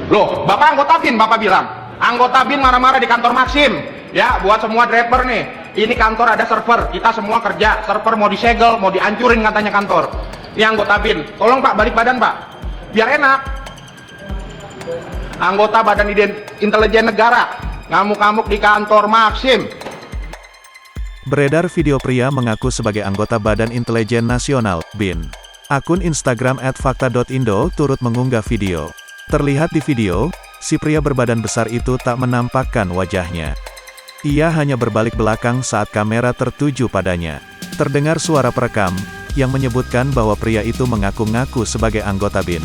Loh, Bapak anggota BIN, Bapak bilang. Anggota BIN marah-marah di kantor Maxim. Ya, buat semua driver nih. Ini kantor ada server, kita semua kerja. Server mau disegel, mau dihancurin katanya kantor. Ini anggota BIN. Tolong Pak, balik badan Pak. Biar enak. Anggota Badan Intelijen Negara. Ngamuk-ngamuk di kantor Maxim. Beredar video pria mengaku sebagai anggota Badan Intelijen Nasional, BIN. Akun Instagram @fakta.indo turut mengunggah video. Terlihat di video, si pria berbadan besar itu tak menampakkan wajahnya. Ia hanya berbalik belakang saat kamera tertuju padanya. Terdengar suara perekam, yang menyebutkan bahwa pria itu mengaku-ngaku sebagai anggota BIN.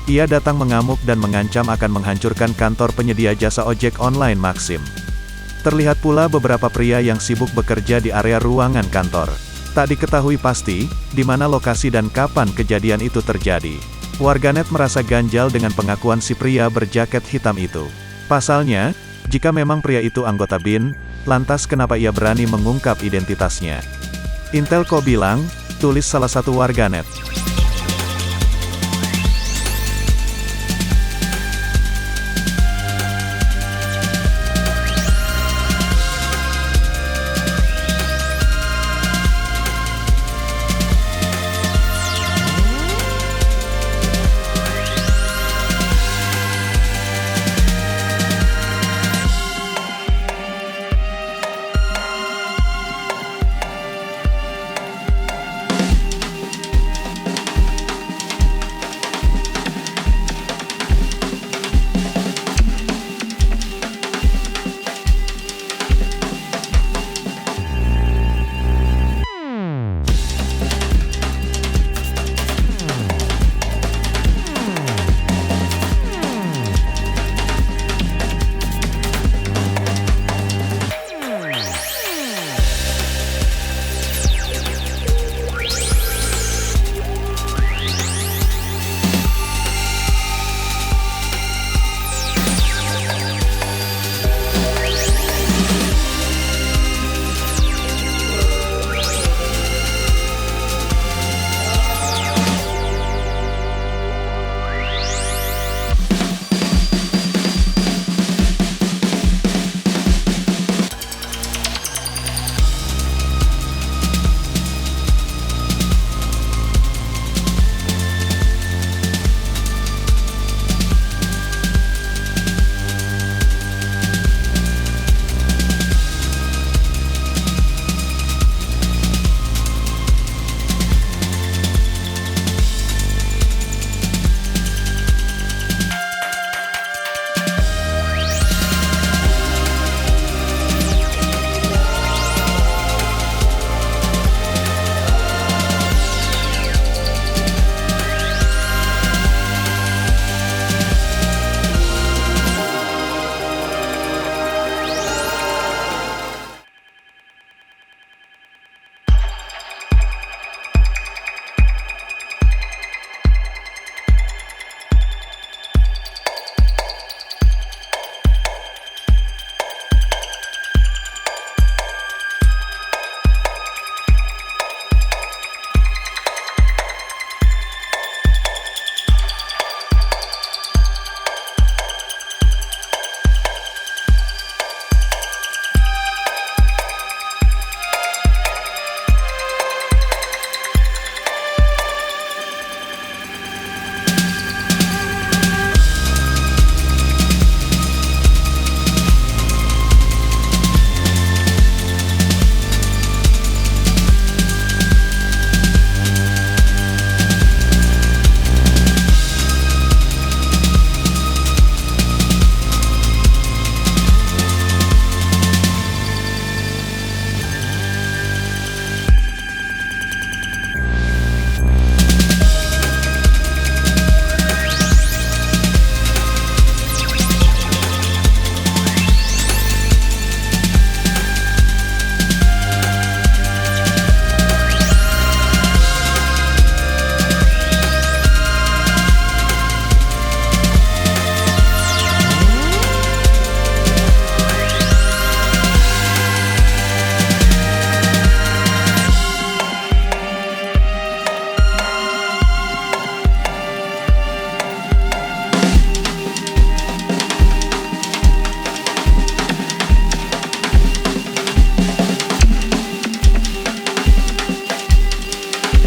Ia datang mengamuk dan mengancam akan menghancurkan kantor penyedia jasa ojek online Maxim. Terlihat pula beberapa pria yang sibuk bekerja di area ruangan kantor. Tak diketahui pasti, di mana lokasi dan kapan kejadian itu terjadi. Warganet merasa ganjal dengan pengakuan si pria berjaket hitam itu. Pasalnya, jika memang pria itu anggota BIN, lantas kenapa ia berani mengungkap identitasnya? Intelco bilang, tulis salah satu warganet.